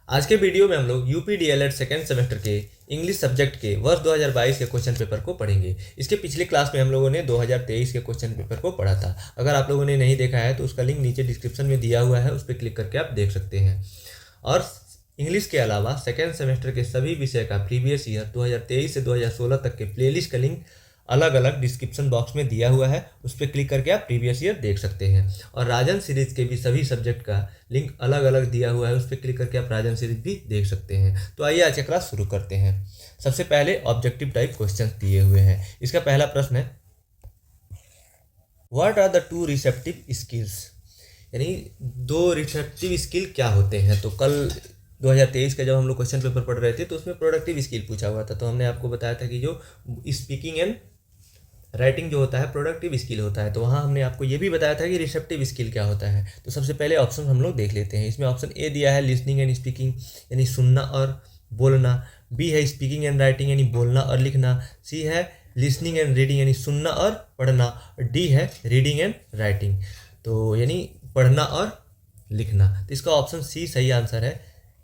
आज के वीडियो में हम लोग यूपी डीएलएड सेकेंड सेमेस्टर के इंग्लिश सब्जेक्ट के वर्ष 2022 के क्वेश्चन पेपर को पढ़ेंगे। इसके पिछले क्लास में हम लोगों ने 2023 के क्वेश्चन पेपर को पढ़ा था। अगर आप लोगों ने नहीं देखा है तो उसका लिंक नीचे डिस्क्रिप्शन में दिया हुआ है, उस पर क्लिक करके आप देख सकते हैं। और इंग्लिश के अलावा सेकेंड सेमेस्टर के सभी विषय का प्रीवियस ईयर 2023 से 2016 तक के प्लेलिस्ट का लिंक अलग अलग डिस्क्रिप्शन बॉक्स में दिया हुआ है, उस पर क्लिक करके आप प्रीवियस ईयर देख सकते हैं। और राजन सीरीज के भी सभी सब्जेक्ट का लिंक अलग अलग दिया हुआ है, उस पर क्लिक करके आप राजन सीरीज भी देख सकते हैं। तो आइए आज का क्लास शुरू करते हैं। सबसे पहले ऑब्जेक्टिव टाइप क्वेश्चन दिए हुए हैं। इसका पहला प्रश्न है, what are the two receptive skills, यानी दो रिसेप्टिव स्किल क्या होते हैं। तो कल 2023 का जब हम लोग क्वेश्चन पेपर पढ़ रहे थे तो उसमें प्रोडक्टिव स्किल पूछा हुआ था, तो हमने आपको बताया था कि जो स्पीकिंग एंड राइटिंग जो होता है प्रोडक्टिव स्किल होता है। तो वहाँ हमने आपको ये भी बताया था कि रिसेप्टिव स्किल क्या होता है। तो सबसे पहले ऑप्शन हम लोग देख लेते हैं। इसमें ऑप्शन ए दिया है लिसनिंग एंड स्पीकिंग यानी सुनना और बोलना, बी है स्पीकिंग एंड राइटिंग यानी बोलना और लिखना, सी है लिसनिंग एंड रीडिंग यानी सुनना और पढ़ना, डी है रीडिंग एंड राइटिंग तो यानी पढ़ना और लिखना। तो इसका ऑप्शन सी सही आंसर है,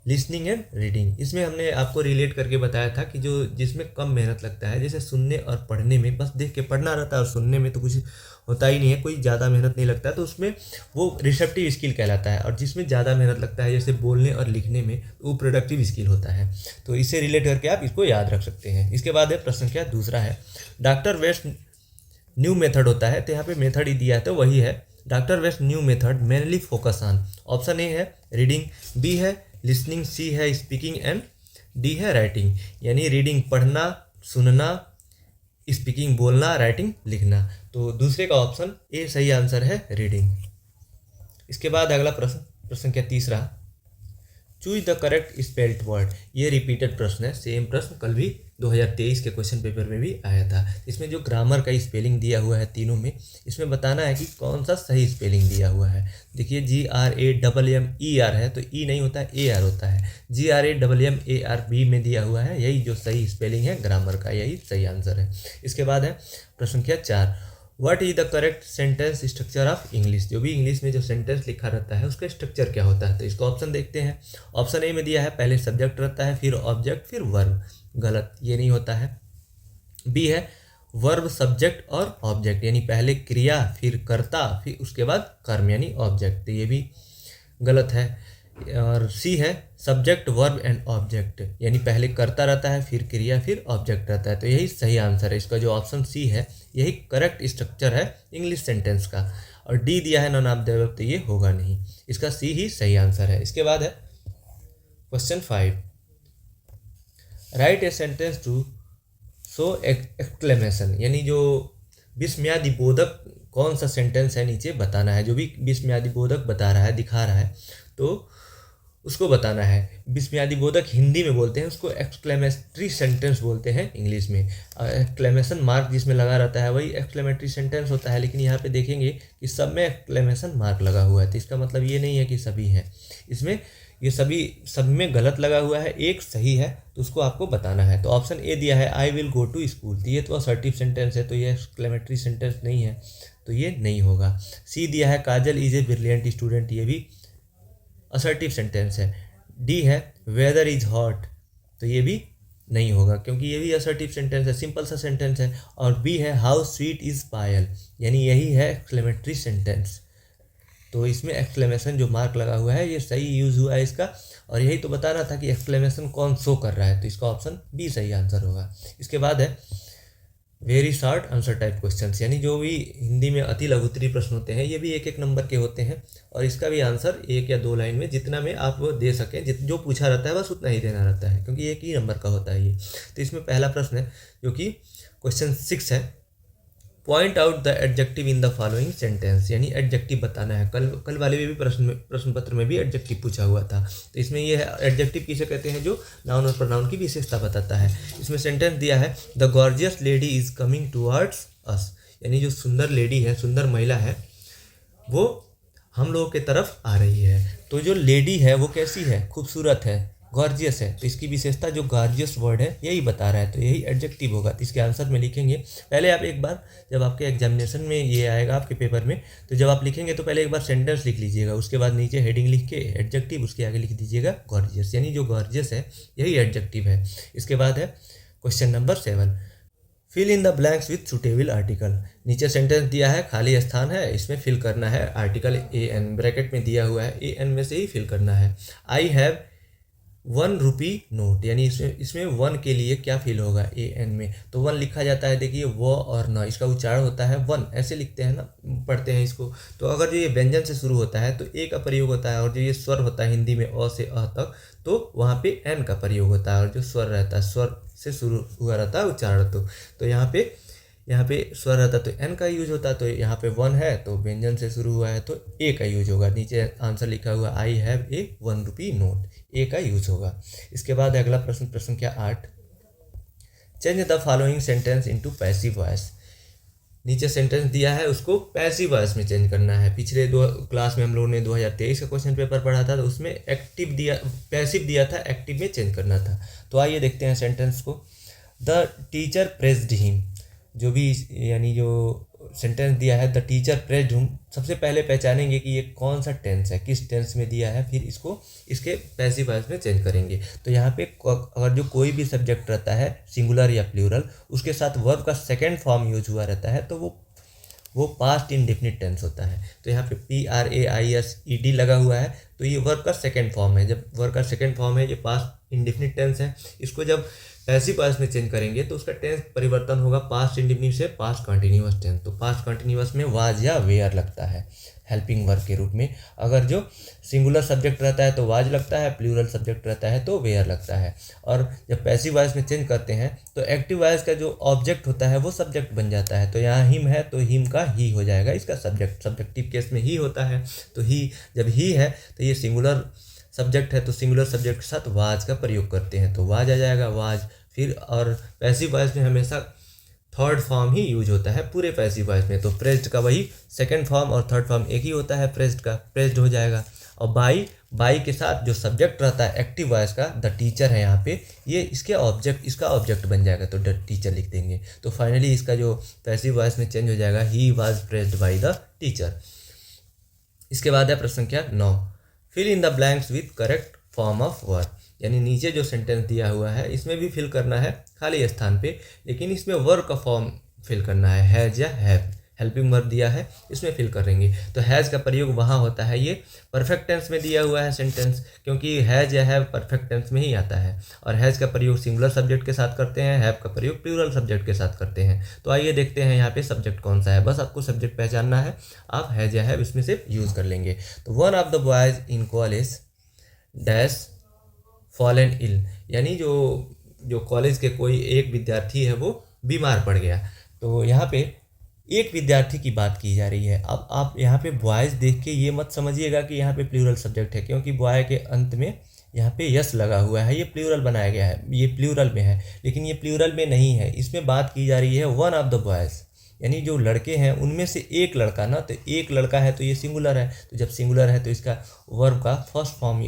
लिसनिंग एंड रीडिंग। इसमें हमने आपको रिलेट करके बताया था कि जो जिसमें कम मेहनत लगता है, जैसे सुनने और पढ़ने में बस देख के पढ़ना रहता है और सुनने में तो कुछ होता ही नहीं है, कोई ज़्यादा मेहनत नहीं लगता है, तो उसमें वो रिसेप्टिव स्किल कहलाता है। और जिसमें ज़्यादा मेहनत लगता है जैसे बोलने और लिखने में, वो प्रोडक्टिव स्किल होता है। तो इससे रिलेट करके आप इसको याद रख सकते हैं। इसके बाद है प्रश्न क्या दूसरा है, डॉक्टर वेस्ट न्यू मेथड होता है, तो यहाँ पे मेथड ही दिया है तो वही है, doctor West new method mainly focus on. Option A है रीडिंग, बी है लिसनिंग, सी है स्पीकिंग एंड डी है राइटिंग यानी रीडिंग पढ़ना, सुनना, स्पीकिंग बोलना, राइटिंग लिखना। तो दूसरे का ऑप्शन ए सही आंसर है, रीडिंग। इसके बाद अगला प्रश्न क्या तीसरा, choose the correct spelled word. ये रिपीटेड प्रश्न है, सेम प्रश्न कल भी 2023 के क्वेश्चन पेपर में भी आया था। इसमें जो ग्रामर का स्पेलिंग दिया हुआ है तीनों में, इसमें बताना है कि कौन सा सही स्पेलिंग दिया हुआ है। देखिए GRAMMER है तो ई नहीं होता है, AR होता है। GRAMMARB में दिया हुआ है, यही जो सही स्पेलिंग है ग्रामर का, यही सही आंसर है। इसके बाद है प्रश्न क्या 4, what is the correct sentence structure of English. जो भी इंग्लिश में जो सेंटेंस लिखा रहता है उसका स्ट्रक्चर क्या होता है। तो इसका ऑप्शन देखते हैं। ऑप्शन ए में दिया है पहले सब्जेक्ट रहता है, फिर ऑब्जेक्ट, फिर वर्ब। गलत, ये नहीं होता है। बी है वर्ब सब्जेक्ट और ऑब्जेक्ट यानी पहले क्रिया फिर कर्ता फिर उसके बाद कर्म यानी ऑब्जेक्ट, तो ये भी गलत है। और सी है सब्जेक्ट वर्ब एंड ऑब्जेक्ट यानी पहले कर्ता रहता है फिर क्रिया फिर ऑब्जेक्ट रहता है, तो यही सही आंसर है। इसका जो ऑप्शन सी है यही करेक्ट स्ट्रक्चर है इंग्लिश सेंटेंस का। और डी दिया है नॉन ऑफ द अबव, तो ये होगा नहीं, इसका सी ही सही आंसर है। इसके बाद है question 5, write a sentence to show exclamation यानी जो विस्मयादि बोधक कौन सा सेंटेंस है नीचे बताना है। जो भी विस्मयादि बोधक बता रहा है, दिखा रहा है, तो उसको बताना है। विस्मयादि बोधक हिंदी में बोलते हैं, उसको एक्सक्लेमेटरी सेंटेंस बोलते हैं इंग्लिश में। एक्सक्लेमेशन मार्क जिसमें लगा रहता है वही एक्सक्लेमेटरी सेंटेंस होता है, लेकिन यहाँ पे देखेंगे कि सब में एक्सक्लेमेशन मार्क लगा हुआ है, तो इसका मतलब ये नहीं है कि सभी हैं। इसमें ये सभी सब में गलत लगा हुआ है, एक सही है, तो उसको आपको बताना है। तो ऑप्शन ए दिया है I will go to school, तो ये तो असर्टिव सेंटेंस है, तो ये एक्सक्लेमेटरी सेंटेंस नहीं है, तो ये नहीं होगा। सी दिया है काजल इज ए ब्रिलियंट स्टूडेंट, ये भी असर्टिव सेंटेंस है। डी है वेदर इज हॉट, तो ये भी नहीं होगा क्योंकि ये भी असर्टिव सेंटेंस है, सिंपल सा सेंटेंस है। और बी है हाउ स्वीट इज पायल यानी यही है एक्सक्लेमेटरी सेंटेंस, तो इसमें एक्सक्लेमेशन जो मार्क लगा हुआ है ये सही यूज़ हुआ है इसका। और यही तो बताना था कि एक्सक्लेमेशन कौन शो कर रहा है, तो इसका ऑप्शन बी सही आंसर होगा। इसके बाद है very short answer type questions यानी जो भी हिंदी में अति लघुत्तरीय प्रश्न होते हैं, ये भी एक एक नंबर के होते हैं। और इसका भी आंसर 1 या 2 लाइन में जितना में आप दे सकें, जो पूछा रहता है बस उतना ही देना रहता है, क्योंकि 1 ही नंबर का होता है ये। तो इसमें पहला प्रश्न है जो कि क्वेश्चन 6 है, point out the adjective in the following sentence यानी एडजेक्टिव बताना है। कल वाले में भी प्रश्न पत्र में भी एडजेक्टिव पूछा हुआ था, तो इसमें ये है एडजेक्टिव किसे कहते हैं, जो नाउन और प्रोनाउन की विशेषता बताता है। इसमें सेंटेंस दिया है the gorgeous lady is coming towards अस यानी जो सुंदर लेडी है, सुंदर महिला है, वो हम लोगों के तरफ आ रही है। तो जो लेडी है वो कैसी है, खूबसूरत है, गॉर्जियस है, तो इसकी विशेषता जो गॉर्जियस वर्ड है यही बता रहा है, तो यही एडजेक्टिव होगा। तो इसके आंसर में लिखेंगे, पहले आप एक बार जब आपके एग्जामिनेशन में ये आएगा आपके पेपर में, तो जब आप लिखेंगे तो पहले एक बार सेंटेंस लिख लीजिएगा, उसके बाद नीचे हेडिंग लिख के एडजेक्टिव, उसके आगे लिख दीजिएगा गॉर्जियस, यानी जो गॉर्जियस है यही एडजेक्टिव है। इसके बाद है question number 7, fill in the blanks with suitable article. नीचे सेंटेंस दिया है, खाली स्थान है, इसमें फिल करना है आर्टिकल AN, ब्रैकेट में दिया हुआ है, AN में से ही फिल करना है। आई हैव 1 रुपी नोट, यानी इसमें 1 के लिए क्या फिल होगा AN में, तो 1 लिखा जाता है, देखिए व और न, इसका उच्चारण होता है 1, ऐसे लिखते हैं ना, पढ़ते हैं इसको। तो अगर जो ये व्यंजन से शुरू होता है तो ए का प्रयोग होता है, और जो ये स्वर होता है हिंदी में अ से अ तक, तो वहाँ पे एन का प्रयोग होता है, और जो स्वर रहता है, स्वर से शुरू हुआ रहता है उच्चारण, तो यहाँ पे स्वर रहता है तो एन का यूज होता है, तो यहाँ पे 1 है तो व्यंजन से शुरू हुआ है तो ए का यूज होगा। नीचे आंसर लिखा हुआ I have a 1 rupee note, ए का यूज होगा। इसके बाद अगला प्रश्न, प्रश्न क्या 8, change the following sentence into passive voice. नीचे सेंटेंस दिया है, उसको पैसिव वॉइस में चेंज करना है। पिछले 2 क्लास में हम लोगों ने 2023 का क्वेश्चन पेपर पढ़ा था, तो उसमें पैसिव दिया था, एक्टिव में चेंज करना था। तो आइए देखते हैं सेंटेंस को। द टीचर प्रेज्ड हिम, जो भी यानी जो सेंटेंस दिया है द टीचर प्रेज्ड हिम, सबसे पहले पहचानेंगे कि ये कौन सा टेंस है, किस टेंस में दिया है, फिर इसको इसके पैसिव वॉइस में चेंज करेंगे। तो यहाँ पे अगर जो कोई भी सब्जेक्ट रहता है सिंगुलर या प्लूरल, उसके साथ वर्ब का सेकेंड फॉर्म यूज हुआ रहता है, तो वो पास्ट इंडेफिनिट टेंस होता है। तो यहाँ पे PRAISED लगा हुआ है, तो ये वर्ब का सेकेंड फॉर्म है। जब वर्ब का सेकेंड फॉर्म है, ये पास्ट इंडेफिनिट टेंस है, इसको जब पैसिव वॉइस में चेंज करेंगे तो उसका टेंस परिवर्तन होगा पास्ट इंडेफिनिट से पास्ट कंटिन्यूअस टेंस। तो पास्ट कंटिन्यूअस में वाज या वेयर लगता है हेल्पिंग वर्ब के रूप में। अगर जो सिंगुलर सब्जेक्ट रहता है तो वाज लगता है, प्लूरल सब्जेक्ट रहता है तो वेयर लगता है। और जब पैसिव वॉइस में चेंज करते हैं तो एक्टिव वॉइस का जो ऑब्जेक्ट होता है वो सब्जेक्ट बन जाता है। तो यहाँ हिम है तो हिम का ही हो जाएगा, इसका सब्जेक्टिव केस में ही होता है। तो ही जब ही है तो ये सिंगुलर सब्जेक्ट है, तो सिंगुलर सब्जेक्ट के साथ वाज का प्रयोग करते हैं, तो वाज आ जाएगा वाज। फिर और पैसिव वॉइस में हमेशा थर्ड फॉर्म ही यूज होता है पूरे पैसिव वॉइस में। तो प्रेज्ड का वही सेकंड फॉर्म और थर्ड फॉर्म एक ही होता है, प्रेज्ड का प्रेज्ड हो जाएगा। और बाई के साथ जो सब्जेक्ट रहता है एक्टिव वॉइस का द टीचर है यहाँ पे, ये इसका ऑब्जेक्ट बन जाएगा, तो द टीचर लिख देंगे। तो फाइनली इसका जो पैसिव वॉइस में चेंज हो जाएगा he was praised by the teacher. इसके बाद है प्रश्न क्या 9, fill in the blanks with correct form of verb. यानी नीचे जो सेंटेंस दिया हुआ है इसमें भी फिल करना है खाली स्थान पे, लेकिन इसमें वर्ब का फॉर्म फिल करना है, हैज या हैव। हेल्पिंग वर्ब दिया है, इसमें फिल करेंगे। तो हैज़ का प्रयोग वहाँ होता है, ये परफेक्ट टेंस में दिया हुआ है सेंटेंस, क्योंकि हैज या हैव परफेक्ट टेंस में ही आता है। और हैज़ का प्रयोग सिंगुलर सब्जेक्ट के साथ करते हैं, हैव का प्रयोग प्लूरल सब्जेक्ट के साथ करते हैं। तो आइए देखते हैं यहाँ पे सब्जेक्ट कौन सा है, बस आपको सब्जेक्ट पहचानना है, आप हैज या हैव इसमें से यूज़ कर लेंगे। तो one of the boys in college dash fallen ill, यानी जो कॉलेज के कोई एक विद्यार्थी है वो बीमार पड़ गया। तो यहाँ पे एक विद्यार्थी की बात की जा रही है। अब आप यहाँ पे बॉयज़ देख के ये मत समझिएगा कि यहाँ पे प्लूरल सब्जेक्ट है, क्योंकि बॉय के अंत में यहाँ पे यस लगा हुआ है, ये प्लूरल बनाया गया है, ये प्लूरल में है, लेकिन ये प्लूरल में नहीं है। इसमें बात की जा रही है वन ऑफ द बॉयज़, यानी जो लड़के हैं उनमें से एक लड़का ना, तो एक लड़का है तो ये सिंगुलर है, तो जब सिंगुलर है तो इसका वर्ब का फर्स्ट फॉर्म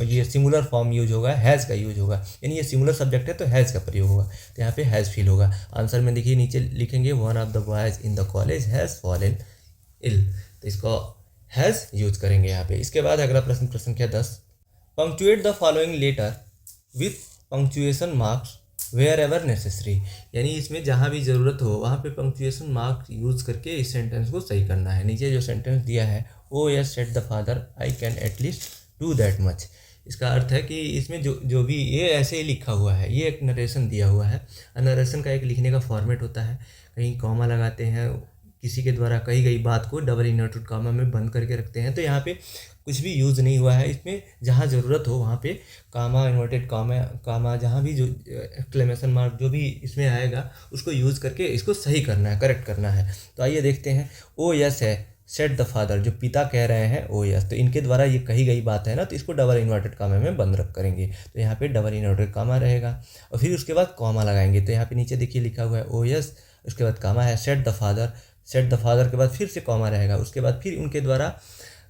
ये सिंगुलर फॉर्म यूज होगा, हैज़ का यूज होगा, यानी ये सिंगुलर सब्जेक्ट है तो हैज़ का प्रयोग होगा। तो यहाँ पे हैज़ फील होगा। आंसर में देखिए नीचे लिखेंगे one of the boys in the college has fallen ill, तो इसको हैज़ यूज करेंगे यहाँ पे। इसके बाद अगला प्रश्न संख्या 10, punctuate the following letter with punctuation marks wherever necessary, यानी इसमें जहाँ भी ज़रूरत हो वहाँ पे पंक्चुएशन मार्क्स यूज़ करके इस सेंटेंस को सही करना है। नीचे जो सेंटेंस दिया है ओ yes said the father I can at least do that much, इसका अर्थ है कि इसमें जो भी ये ऐसे ही लिखा हुआ है, ये एक नरेशन दिया हुआ है। नरेशन का एक लिखने का फॉर्मेट होता है, कहीं कॉमा लगाते हैं, किसी के द्वारा कही गई बात को डबल इन्वर्टेड कॉमा में बंद करके रखते हैं। तो यहाँ पे कुछ भी यूज़ नहीं हुआ है, इसमें जहाँ ज़रूरत हो वहाँ पे कामा, इन्वर्टेड कामा जहाँ भी जो एक्सक्लेमेशन मार्क जो भी इसमें आएगा उसको यूज़ करके इसको सही करना है, करेक्ट करना है। तो आइए देखते हैं। ओ यस है सेड द फादर, जो पिता कह रहे हैं ओ यस, तो इनके द्वारा ये कही गई बात है ना, तो इसको डबल इन्वर्टेड कामा में बंद रख करेंगे। तो यहाँ पे डबल इन्वर्टेड कामा रहेगा और फिर उसके बाद कॉमा लगाएंगे। तो यहाँ पे नीचे देखिए लिखा हुआ है ओ यस, उसके बाद कामा है, said the father, said the father के बाद फिर से कॉमा रहेगा, उसके बाद फिर उनके द्वारा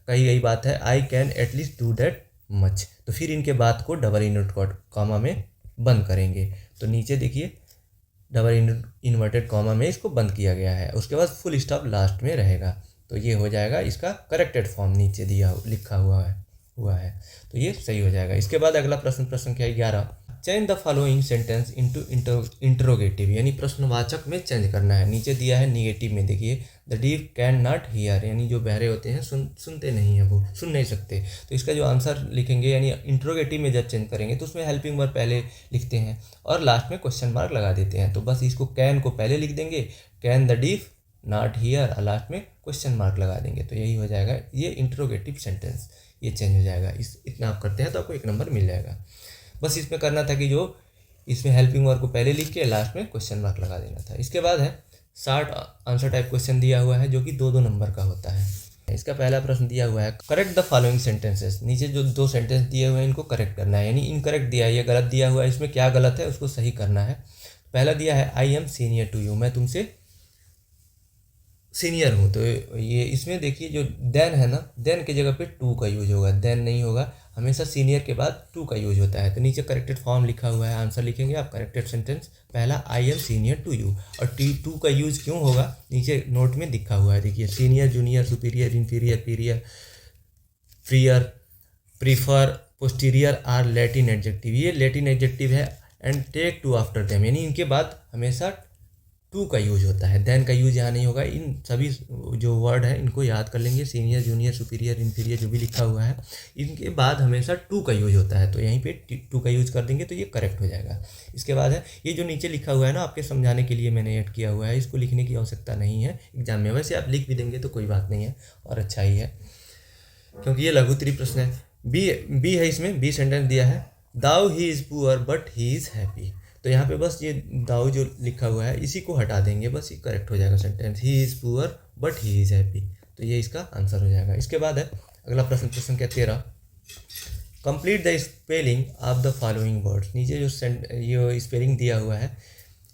कही गई बात है I can at least do that much. तो फिर इनके बाद को डबल इन्वर्टेड कॉमा में बंद करेंगे। तो नीचे देखिए डबल इन्वर्टेड कॉमा में इसको बंद किया गया है, उसके बाद फुल स्टॉप लास्ट में रहेगा। तो ये हो जाएगा इसका करेक्टेड फॉर्म, नीचे दिया लिखा हुआ है। तो ये सही हो जाएगा। इसके बाद अगला प्रश्न क्या है 11, change the following sentence into interrogative, यानी प्रश्नवाचक में चेंज करना है। नीचे दिया है निगेटिव में, देखिए the deaf can not here, यानी जो बहरे होते हैं सुनते नहीं हैं, वो सुन नहीं सकते। तो इसका जो आंसर लिखेंगे, यानी इंटरोगेटिव में जब चेंज करेंगे तो उसमें हेल्पिंग वर्ब पहले लिखते हैं और लास्ट में क्वेश्चन मार्क लगा देते हैं। तो बस इसको कैन को पहले लिख देंगे, can the deaf not here, और लास्ट में क्वेश्चन मार्क लगा देंगे। तो यही हो जाएगा ये इंटरोगेटिव सेंटेंस, ये चेंज हो जाएगा। इतना आप करते हैं तो आपको 1 नंबर मिल जाएगा। बस इसमें करना था कि जो इसमें हेल्पिंग वर्ब को पहले लिख के लास्ट में क्वेश्चन मार्क लगा देना था। इसके बाद है 60 आंसर टाइप क्वेश्चन दिया हुआ है, जो कि 2-2 नंबर का होता है। इसका पहला प्रश्न दिया हुआ है करेक्ट द फॉलोइंग सेंटेंसेस। नीचे जो 2 सेंटेंस दिए हुए हैं इनको करेक्ट करना है, यानी इनकरेक्ट दिया है, ये गलत दिया हुआ है, इसमें क्या गलत है उसको सही करना है। पहला दिया है I am senior to you, मैं तुमसे सीनियर हूँ। तो ये इसमें देखिए जो देन है ना, देन की जगह पे टू का यूज होगा, देन नहीं होगा, हमेशा सीनियर के बाद टू का यूज होता है। तो नीचे करेक्टेड फॉर्म लिखा हुआ है, आंसर लिखेंगे आप करेक्टेड सेंटेंस पहला I am senior to you. और टू का यूज क्यों होगा नीचे नोट में लिखा हुआ है, देखिए senior, junior, superior, inferior, prior, prior, prefer, posterior are Latin adjective, ये लैटिन एडजेक्टिव है। And take to after them, यानी इनके बाद हमेशा टू का यूज होता है, देन का यूज यहाँ नहीं होगा। इन सभी जो वर्ड है इनको याद कर लेंगे, सीनियर, जूनियर, सुपीरियर, इंफीरियर जो भी लिखा हुआ है, इनके बाद हमेशा टू का यूज होता है। तो यहीं पे टू का यूज कर देंगे तो ये करेक्ट हो जाएगा। इसके बाद है ये जो नीचे लिखा हुआ है ना, आपके समझाने के लिए मैंने ऐड किया हुआ है, इसको लिखने की आवश्यकता नहीं है एग्जाम में, वैसे आप लिख भी देंगे तो कोई बात नहीं है और अच्छा ही है, क्योंकि ये लघु त्रि प्रश्न है। बी है, इसमें बी सेंटेंस दिया है though he is poor but he is happy. तो यहाँ पे बस ये दाऊ जो लिखा हुआ है इसी को हटा देंगे, बस ये करेक्ट हो जाएगा sentence, he is poor but he is happy. तो ये इसका आंसर हो जाएगा। इसके बाद है अगला प्रश्न क्या 13, complete the spelling of the following words. नीचे जो ये स्पेलिंग दिया हुआ है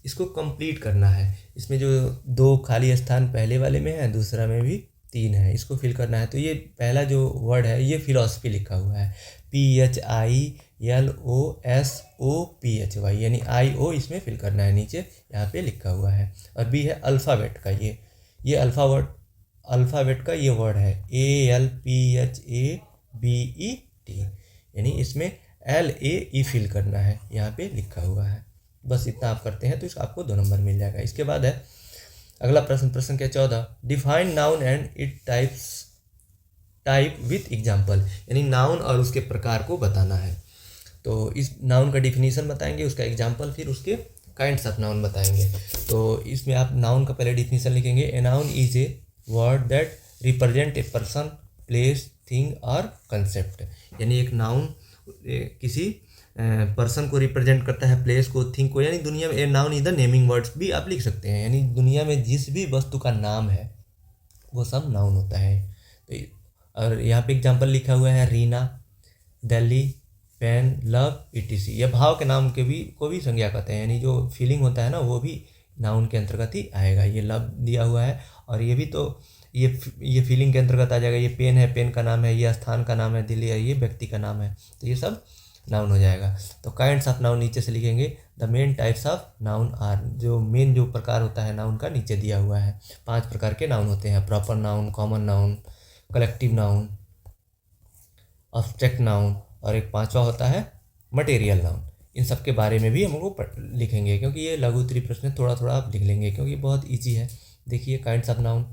इसको कंप्लीट करना है। इसमें जो 2 खाली स्थान पहले वाले में है, दूसरा में भी 3 है, इसको फिल करना है। तो ये पहला जो वर्ड है ये फिलॉसफी लिखा हुआ है, PHILOSOPHY, यानी IO इसमें फिल करना है, नीचे यहाँ पे लिखा हुआ है। और बी है अल्फ़ाबेट का, ये अल्फ़ाबेट का ये वर्ड है ALPHABET, यानी इसमें LAE फिल करना है, यहाँ पे लिखा हुआ है। बस इतना आप करते हैं तो इसका आपको 2 नंबर मिल जाएगा। इसके बाद है अगला प्रश्न क्या 14, define noun and it type with example, यानी नाउन और उसके प्रकार को बताना है। तो इस नाउन का डिफिनीशन बताएंगे, उसका एग्जाम्पल, फिर उसके काइंड्स ऑफ नाउन बताएंगे। तो इसमें आप नाउन का पहले डिफिनीशन लिखेंगे, a noun is a word that represent a person, place, thing और कंसेप्ट, यानी एक नाउन किसी पर्सन को रिप्रेजेंट करता है, प्लेस को, थिंग को, यानी दुनिया में a noun is the naming words भी आप लिख सकते हैं, यानी दुनिया में जिस भी वस्तु का नाम है वो सब नाउन होता है। तो और यहाँ पे एग्जांपल लिखा हुआ है Reena, Delhi, pen, love, ETC, ये भाव के नाम के भी को भी संज्ञा कहते हैं, यानी जो फीलिंग होता है ना वो भी नाउन के अंतर्गत ही आएगा। ये लव दिया हुआ है और ये भी तो ये फीलिंग के अंतर्गत आ जाएगा। ये पेन है, पेन का नाम है, ये स्थान का नाम है, दिल्ली है, ये व्यक्ति का नाम है, तो ये सब नाउन हो जाएगा। तो काइंड्स ऑफ नाउन नीचे से लिखेंगे, the main types of noun are, जो मेन जो प्रकार होता है नाउन का नीचे दिया हुआ है। 5 प्रकार के नाउन होते हैं, proper noun, common noun, collective noun, abstract noun, और एक 5वां होता है मटेरियल नाउन। इन सब के बारे में भी हम लोग लिखेंगे, क्योंकि ये लघु त्रि प्रश्न थोड़ा थोड़ा आप लिख लेंगे क्योंकि बहुत ईजी है। देखिए काइंड्स ऑफ नाउन,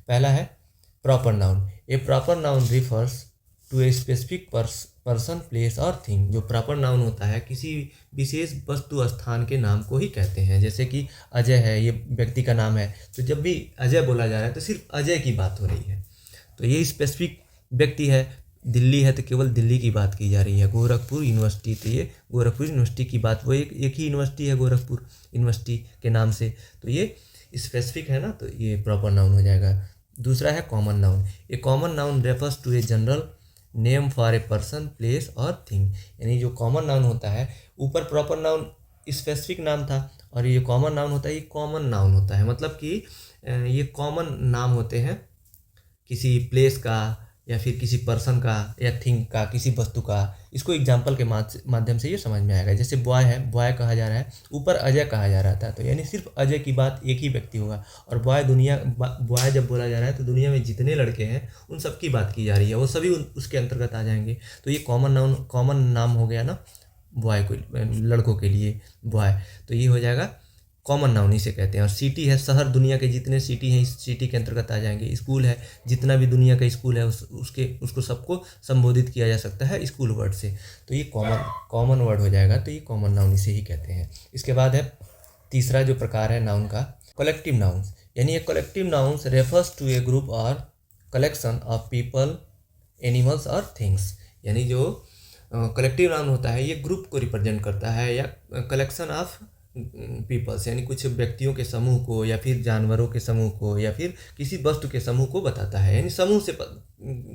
पहला है proper noun. A proper noun refers to a specific person, place और थिंग। जो प्रॉपर नाउन होता है किसी विशेष वस्तु, स्थान के नाम को ही कहते हैं। जैसे कि अजय है, ये व्यक्ति का नाम है, तो जब भी अजय बोला जा रहा है तो सिर्फ अजय की बात हो रही है, तो ये स्पेसिफिक व्यक्ति है। दिल्ली है तो केवल दिल्ली की बात की जा रही है। गोरखपुर यूनिवर्सिटी, तो ये गोरखपुर यूनिवर्सिटी की बात, वो एक ही यूनिवर्सिटी है गोरखपुर यूनिवर्सिटी के नाम से, तो ये स्पेसिफिक है ना, तो ये प्रॉपर नाउन हो जाएगा। दूसरा है common noun. A common noun refers to a general name for a person, place और थिंग, यानी जो कॉमन नाउन होता है, ऊपर प्रॉपर नाउन स्पेसिफिक नाम था और ये कॉमन नाउन होता है, ये कॉमन नाउन होता है, मतलब कि ये कॉमन नाम होते हैं किसी प्लेस का, या फिर किसी पर्सन का या थिंग का, किसी वस्तु का, इसको एग्जाम्पल के माध्यम से ये समझ में आएगा। जैसे बॉय है, बॉय कहा जा रहा है, ऊपर अजय कहा जा रहा था, तो यानी सिर्फ अजय की बात एक ही व्यक्ति होगा। और बॉय जब बोला जा रहा है तो दुनिया में जितने लड़के हैं उन सब की बात की जा रही है, वो सभी उसके अंतर्गत आ जाएंगे। तो ये कॉमन नाम हो गया ना बॉय को, लड़कों के लिए बॉय, तो ये हो जाएगा कॉमन नाउन, इसे कहते हैं। और सिटी है, शहर, दुनिया के जितने सिटी हैं इस सिटी के अंतर्गत आ जाएंगे। स्कूल है, जितना भी दुनिया का स्कूल है उसको सबको संबोधित किया जा सकता है स्कूल वर्ड से, तो ये कॉमन वर्ड हो जाएगा, तो ये कॉमन नाउन इसे ही कहते हैं। इसके बाद है तीसरा जो प्रकार है नाउन का, कलेक्टिव नाउन्स। यानी ये collective nouns refers to a group और कलेक्शन ऑफ पीपल, एनिमल्स और थिंग्स। यानी जो कलेक्टिव नाउन होता है ये ग्रुप को रिप्रेजेंट करता है, या कलेक्शन ऑफ पीपल्स यानी कुछ व्यक्तियों के समूह को, या फिर जानवरों के समूह को, या फिर किसी वस्तु के समूह को बताता है। यानी समूह से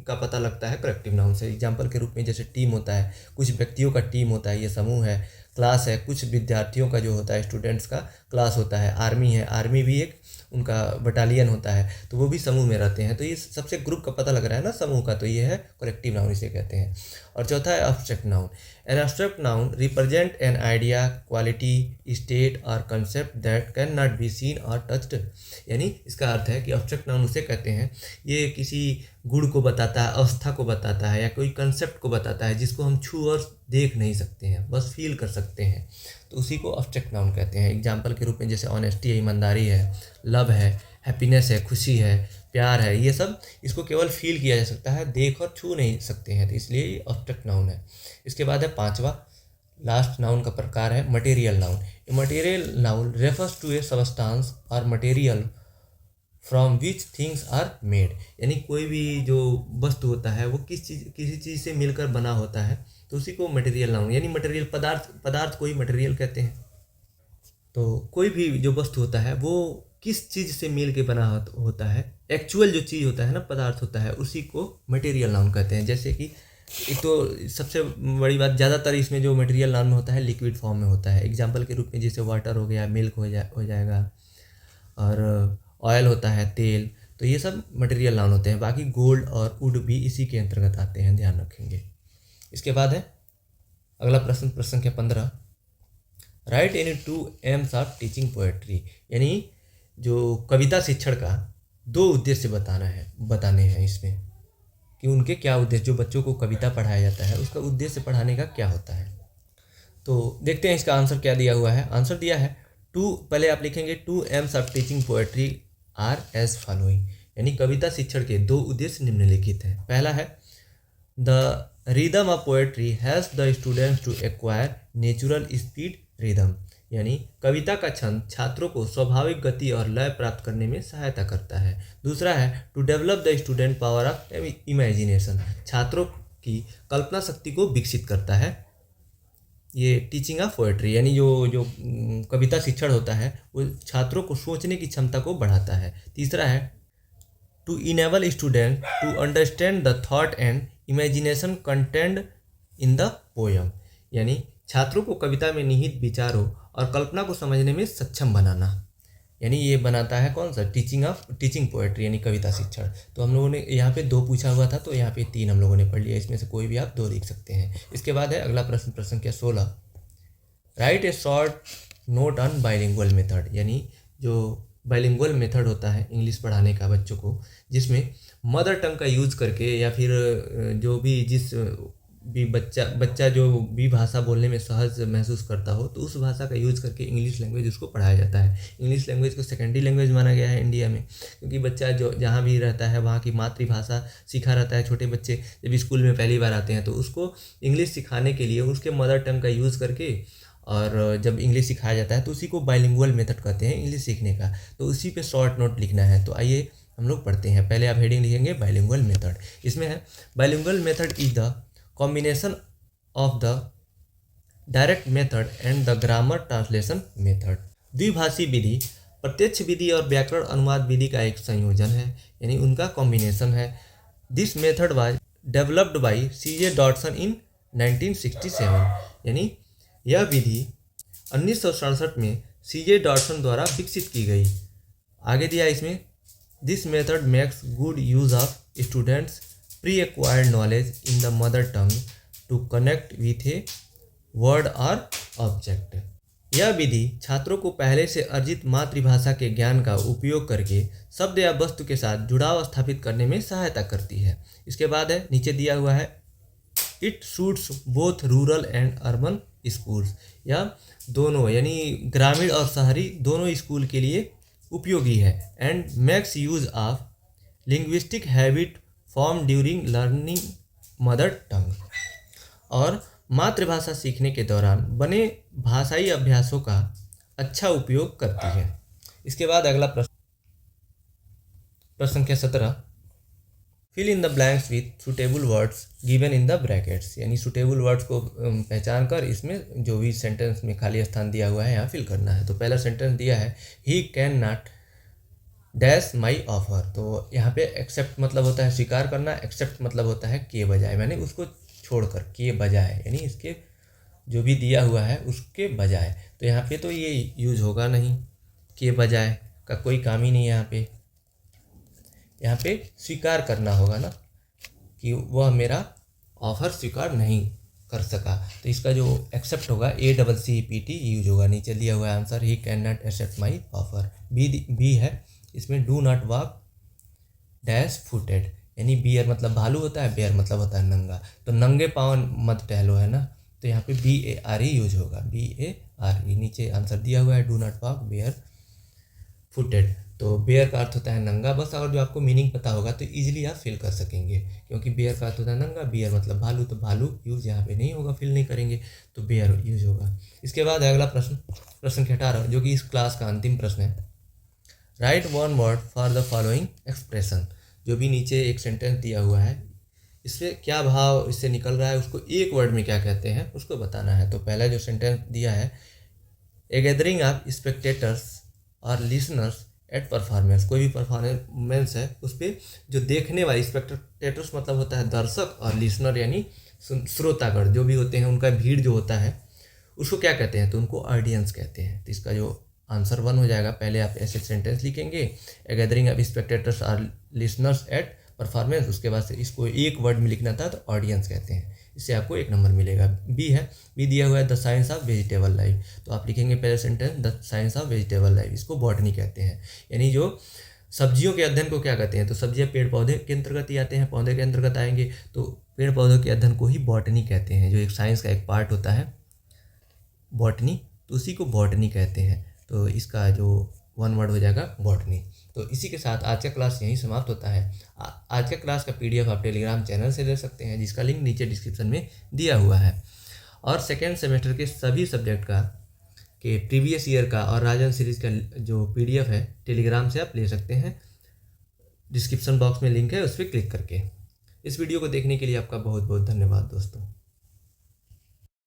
का पता लगता है कलेक्टिव नाउन से। एग्जाम्पल के रूप में जैसे टीम होता है, कुछ व्यक्तियों का टीम होता है, ये समूह है। क्लास है, कुछ विद्यार्थियों का जो होता है, स्टूडेंट्स का क्लास होता है। आर्मी है, आर्मी भी एक उनका बटालियन होता है, तो वो भी समूह में रहते हैं। तो ये सबसे ग्रुप का पता लग रहा है ना समूह का, तो ये है कलेक्टिव नाउन, इसे कहते हैं। और चौथा है abstract noun. An abstract noun represent an idea, quality, state और concept that can not be seen और टच्ड। यानी इसका अर्थ है कि एब्स्ट्रैक्ट नाउन उसे कहते हैं, ये किसी गुण को बताता है, अवस्था को बताता है, या कोई कंसेप्ट को बताता है जिसको हम छू और देख नहीं सकते हैं, बस फील कर सकते हैं, तो उसी को एब्स्ट्रैक्ट नाउन कहते हैं। एग्जाम्पल के रूप में जैसे ऑनेस्टी है, ईमानदारी है, लव है, हैप्पीनेस है, खुशी है, प्यार है, ये सब इसको केवल फील किया जा सकता है, देख और छू नहीं सकते हैं, तो इसलिए ये एब्स्ट्रैक्ट नाउन है। इसके बाद है पांचवा लास्ट नाउन का प्रकार है material noun. Material noun refers to a substance और material from which things are made. यानी कोई भी जो वस्तु होता है वो किसी चीज़ से मिलकर बना होता है, तो उसी को मटेरियल नाउन, यानी मटेरियल पदार्थ को ही मटेरियल कहते हैं। तो कोई भी जो वस्तु होता है वो किस चीज़ से मिल के बना होता है, एक्चुअल जो चीज़ होता है ना, पदार्थ होता है, उसी को मटेरियल नाउन कहते हैं। जैसे कि एक तो सबसे बड़ी बात, ज़्यादातर इसमें जो मटेरियल नाउन में होता है लिक्विड फॉर्म में होता है। एग्जाम्पल के रूप में जैसे वाटर हो गया, मिल्क हो जाएगा, और ऑयल होता है, तेल, तो ये सब मटेरियल नाउन होते हैं। बाकी गोल्ड और वुड भी इसी के अंतर्गत आते हैं, ध्यान रखेंगे। इसके बाद है अगला प्रश्न संख्या 15, right any 2 aims of teaching poetry. यानी जो कविता शिक्षण का 2 उद्देश्य बताने हैं इसमें, कि उनके क्या उद्देश्य, जो बच्चों को कविता पढ़ाया जाता है उसका उद्देश्य पढ़ाने का क्या होता है। तो देखते हैं इसका आंसर क्या दिया हुआ है। आंसर दिया है पहले आप लिखेंगे 2 aims of teaching poetry are as following. यानी कविता शिक्षण के 2 उद्देश्य निम्नलिखित हैं। पहला है the rhythm of poetry has the students to acquire natural speed rhythm. यानी कविता का छंद छात्रों को स्वाभाविक गति और लय प्राप्त करने में सहायता करता है। दूसरा है to develop the student power of imagination. छात्रों की कल्पना शक्ति को विकसित करता है ये टीचिंग ऑफ पोएट्री। यानी जो कविता शिक्षण होता है वो छात्रों को सोचने की क्षमता को बढ़ाता है। तीसरा है to enable student to understand the thought and imagination content in the poem. यानी छात्रों को कविता में निहित विचारों और कल्पना को समझने में सक्षम बनाना। यानी ये बनाता है कौन सा, टीचिंग पोएट्री यानी कविता शिक्षण। तो हम लोगों ने यहाँ पे 2 पूछा हुआ था, तो यहाँ पे 3 हम लोगों ने पढ़ लिया, इसमें से कोई भी आप 2 लिख सकते हैं। इसके बाद है अगला प्रश्न संख्या 16, right A short note on bilingual method. यानी जो बाइलिंगुअल मेथड होता है इंग्लिश पढ़ाने का बच्चों को, जिसमें मदर टंग का यूज़ करके, या फिर जो भी जिस भी बच्चा जो भी भाषा बोलने में सहज महसूस करता हो, तो उस भाषा का यूज़ करके इंग्लिश लैंग्वेज उसको पढ़ाया जाता है। इंग्लिश लैंग्वेज को सेकेंडरी लैंग्वेज माना गया है इंडिया में, क्योंकि बच्चा जो जहाँ भी रहता है वहाँ की मातृभाषा सीखा रहता है। छोटे बच्चे जब स्कूल में पहली बार आते हैं तो उसको इंग्लिश सिखाने के लिए उसके मदर टंग का यूज़ करके, और जब इंग्लिश सिखाया जाता है तो उसी को बाइलिंगुअल मेथड कहते हैं इंग्लिश सीखने का। तो उसी पे शॉर्ट नोट लिखना है। तो आइए हम लोग पढ़ते हैं। पहले आप हेडिंग लिखेंगे बाइलिंगुअल मेथड। इसमें है bilingual method is the combination of the direct method and the grammar translation method. द्विभाषी विधि, प्रत्यक्ष विधि और व्याकरण अनुवाद विधि का एक संयोजन है, यानी उनका कॉम्बिनेशन है। This method was developed by C.J. Dodson in 1967। यानी यह विधि 1967 में C.J. डॉटसन द्वारा विकसित की गई। आगे दिया इसमें, this method makes good use of students pre acquired knowledge in the mother tongue to connect with a word और ऑब्जेक्ट। यह विधि छात्रों को पहले से अर्जित मातृभाषा के ज्ञान का उपयोग करके शब्द या वस्तु के साथ जुड़ाव स्थापित करने में सहायता करती है। इसके बाद है नीचे दिया हुआ है it suits both rural and urban schools. यह दोनों यानी ग्रामीण और शहरी दोनों स्कूल के लिए उपयोगी है। And makes use of linguistic habit form during learning mother tongue. और मातृभाषा सीखने के दौरान बने भाषाई अभ्यासों का अच्छा उपयोग करती है। इसके बाद अगला प्रश्न संख्या 17, fill in the blanks with suitable words given in the brackets. यानी सुटेबल वर्ड्स को पहचान कर इसमें जो भी सेंटेंस में खाली स्थान दिया हुआ है यहाँ फिल करना है। तो पहला सेंटेंस दिया है ही can not dash my offer. तो यहाँ पे एक्सेप्ट मतलब होता है स्वीकार करना, एक्सेप्ट मतलब होता है के बजाय, मैंने उसको छोड़कर, के बजाय यानी इसके जो भी दिया हुआ है उसके बजाय। तो यहाँ पे तो ये यूज होगा नहीं, के बजाय का कोई काम ही नहीं है यहाँ पे। यहाँ पे स्वीकार करना होगा ना कि वह मेरा ऑफर स्वीकार नहीं कर सका। तो इसका जो एक्सेप्ट होगा ACCEPT यूज होगा। नीचे दिया हुआ answer he can not accept my offer. B है, इसमें do not walk dash footed. यानी बियर मतलब भालू होता है, बेयर मतलब होता है नंगा। तो नंगे पाँव मत टहलो है ना, तो यहाँ पे BARE यूज होगा, BARE। नीचे आंसर दिया हुआ है do not walk bare footed. तो बेयर का अर्थ होता है नंगा। बस अगर जो आपको मीनिंग पता होगा तो इजीली आप फिल कर सकेंगे, क्योंकि बेयर का अर्थ होता है नंगा, बियर मतलब भालू, तो भालू यूज यहाँ पे नहीं होगा, फिल नहीं करेंगे, तो बेयर यूज होगा। इसके बाद अगला प्रश्न संख्या 18, जो कि इस क्लास का अंतिम प्रश्न है। Right one word for the following expression. जो भी नीचे एक सेंटेंस दिया हुआ है, इससे क्या भाव इससे निकल रहा है, उसको एक वर्ड में क्या कहते हैं उसको बताना है। तो पहला जो सेंटेंस दिया है, ए गैदरिंग ऑफ स्पेक्टेटर्स और लिसनर्स एट परफॉर्मेंस। कोई भी परफॉर्मेंस है उस पर जो देखने वाले, स्पेक्टेटर्स मतलब होता है दर्शक, और लिसनर यानी श्रोतागण जो भी होते हैं, उनका भीड़ जो होता है उसको क्या कहते हैं, तो उनको ऑडियंस कहते हैं। तो इसका जो आंसर 1 हो जाएगा। पहले आप ऐसे सेंटेंस लिखेंगे, ए गैदरिंग ऑफ स्पेक्टेटर्स और लिसनर्स एट परफॉर्मेंस, उसके बाद से इसको एक वर्ड में लिखना था तो ऑडियंस कहते हैं, इससे आपको 1 नंबर मिलेगा। बी है, बी दिया हुआ है the science of vegetable life. तो आप लिखेंगे पहले sentence the science of vegetable life, इसको बॉटनी कहते हैं। यानी जो सब्जियों के अध्ययन को क्या कहते हैं, तो सब्जियां पेड़ पौधे के अंतर्गत ही आते हैं, पौधे के अंतर्गत आएंगे, तो पेड़ पौधों के अध्ययन को ही बॉटनी कहते हैं। जो एक साइंस का एक पार्ट होता है बॉटनी, तो उसी को बॉटनी कहते हैं। तो इसका जो 1 वर्ड हो जाएगा बॉटनी। तो इसी के साथ आज का क्लास यहीं समाप्त होता है। आज का क्लास का PDF आप टेलीग्राम चैनल से ले सकते हैं, जिसका लिंक नीचे डिस्क्रिप्शन में दिया हुआ है। और सेकेंड सेमेस्टर के सभी सब्जेक्ट का के प्रीवियस ईयर का और राजन सीरीज़ का जो PDF है टेलीग्राम से आप ले सकते हैं। डिस्क्रिप्शन बॉक्स में लिंक है, उस पर क्लिक करके। इस वीडियो को देखने के लिए आपका बहुत बहुत धन्यवाद दोस्तों।